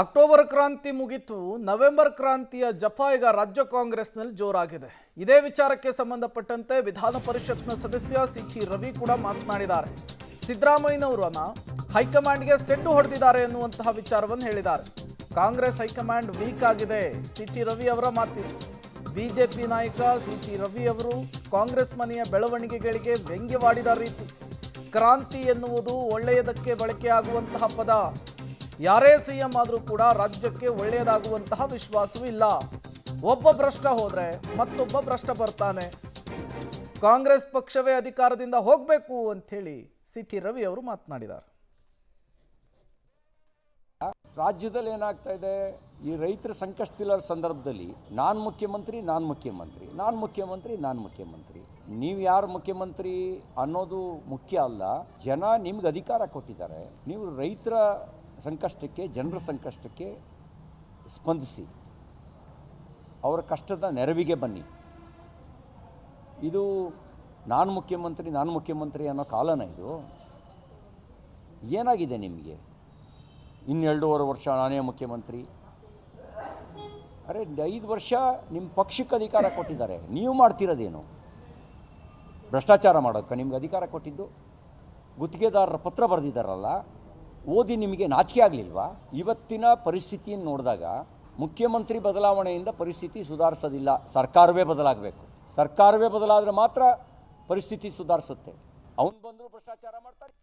October ಕ್ರಾಂತಿ ಮುಗಿತು, November ಕ್ರಾಂತಿಯ ಜಪ ಈಗ ರಾಜ್ಯ ಕಾಂಗ್ರೆಸ್ನಲ್ಲಿ ಜೋರಾಗಿದೆ. ಇದೇ ವಿಚಾರಕ್ಕೆ ಸಂಬಂಧಪಟ್ಟಂತೆ ವಿಧಾನ ಪರಿಷತ್ನ ಸದಸ್ಯ ಸಿಟಿ ರವಿ ಕೂಡ ಮಾತನಾಡಿದ್ದಾರೆ. ಸಿದ್ದರಾಮಯ್ಯನವರನ್ನ ಹೈಕಮಾಂಡ್ಗೆ ಸೆಡ್ಡು ಹೊಡೆದಿದ್ದಾರೆ ಎನ್ನುವಂತಹ ವಿಚಾರವನ್ನು ಹೇಳಿದ್ದಾರೆ. ಕಾಂಗ್ರೆಸ್ ಹೈಕಮಾಂಡ್ ವೀಕ್ ಆಗಿದೆ, ಸಿಟಿ ರವಿ ಅವರ ಮಾತಿದೆ. ಬಿಜೆಪಿ ನಾಯಕ ಸಿಟಿ ರವಿ ಅವರು ಕಾಂಗ್ರೆಸ್ ಮನೆಯ ಬೆಳವಣಿಗೆಗಳಿಗೆ ವ್ಯಂಗ್ಯವಾಡಿದ ರೀತಿ. ಕ್ರಾಂತಿ ಎನ್ನುವುದು ಒಳ್ಳೆಯದಕ್ಕೆ ಬಳಕೆಯಾಗುವಂತಹ ಪದ. ಯಾರೇ ಸಿಎಂ ಆದರೂ ಕೂಡ ರಾಜ್ಯಕ್ಕೆ ಒಳ್ಳೆಯದಾಗುವಂತಹ ವಿಶ್ವಾಸವಿಲ್ಲ. ಒಬ್ಬ ಭ್ರಷ್ಟ ಹೋದ್ರೆ ಮತ್ತೊಬ್ಬ ಭ್ರಷ್ಟ ಬರ್ತಾನೆ. ಕಾಂಗ್ರೆಸ್ ಪಕ್ಷವೇ ಅಧಿಕಾರದಿಂದ ಹೋಗಬೇಕು ಅಂತ ಹೇಳಿ ಸಿಟಿ ರವಿ ಅವರು ಮಾತನಾಡಿದ್ದಾರೆ. ರಾಜ್ಯದಲ್ಲಿ ಏನಾಗ್ತಾ ಇದೆ, ಈ ರೈತರ ಸಂಕಷ್ಟವಿಲ್ಲದ ಸಂದರ್ಭದಲ್ಲಿ ನಾನು ಮುಖ್ಯಮಂತ್ರಿ, ನೀವು ಯಾರು ಮುಖ್ಯಮಂತ್ರಿ ಅನ್ನೋದು ಮುಖ್ಯ ಅಲ್ಲ. ಜನ ನಿಮ್ಗೆ ಅಧಿಕಾರ ಕೊಟ್ಟಿದ್ದಾರೆ. ನೀವು ರೈತರ ಸಂಕಷ್ಟಕ್ಕೆ, ಜನರ ಸಂಕಷ್ಟಕ್ಕೆ ಸ್ಪಂದಿಸಿ, ಅವರ ಕಷ್ಟದ ನೆರವಿಗೆ ಬನ್ನಿ. ಇದು ನಾನು ಮುಖ್ಯಮಂತ್ರಿ ಅನ್ನೋ ಕಾಲನ ಇದು? ಏನಾಗಿದೆ ನಿಮಗೆ? 2.5 ವರ್ಷ ನಾನೇ ಮುಖ್ಯಮಂತ್ರಿ. ಅರೆ 5 ವರ್ಷ ನಿಮ್ಮ ಪಕ್ಷಕ್ಕೆ ಅಧಿಕಾರ ಕೊಟ್ಟಿದ್ದಾರೆ, ನೀವು ಮಾಡ್ತಿರೋದೇನು? ಭ್ರಷ್ಟಾಚಾರ ಮಾಡೋಕ್ಕೆ ನಿಮ್ಗೆ ಅಧಿಕಾರ ಕೊಟ್ಟಿದ್ದು? ಗುತ್ತಿಗೆದಾರರ ಪತ್ರ ಬರೆದಿದ್ದಾರಲ್ಲ, ಓದಿ ನಿಮಗೆ ನಾಚಿಕೆ ಆಗಲಿಲ್ವಾ? ಇವತ್ತಿನ ಪರಿಸ್ಥಿತಿಯನ್ನು ನೋಡಿದಾಗ ಮುಖ್ಯಮಂತ್ರಿ ಬದಲಾವಣೆಯಿಂದ ಪರಿಸ್ಥಿತಿ ಸುಧಾರಿಸೋದಿಲ್ಲ, ಸರ್ಕಾರವೇ ಬದಲಾಗಬೇಕು. ಸರ್ಕಾರವೇ ಬದಲಾದರೆ ಮಾತ್ರ ಪರಿಸ್ಥಿತಿ ಸುಧಾರಿಸುತ್ತೆ. ಅವನು ಬಂದರೂ ಭ್ರಷ್ಟಾಚಾರ ಮಾಡ್ತಾರೆ.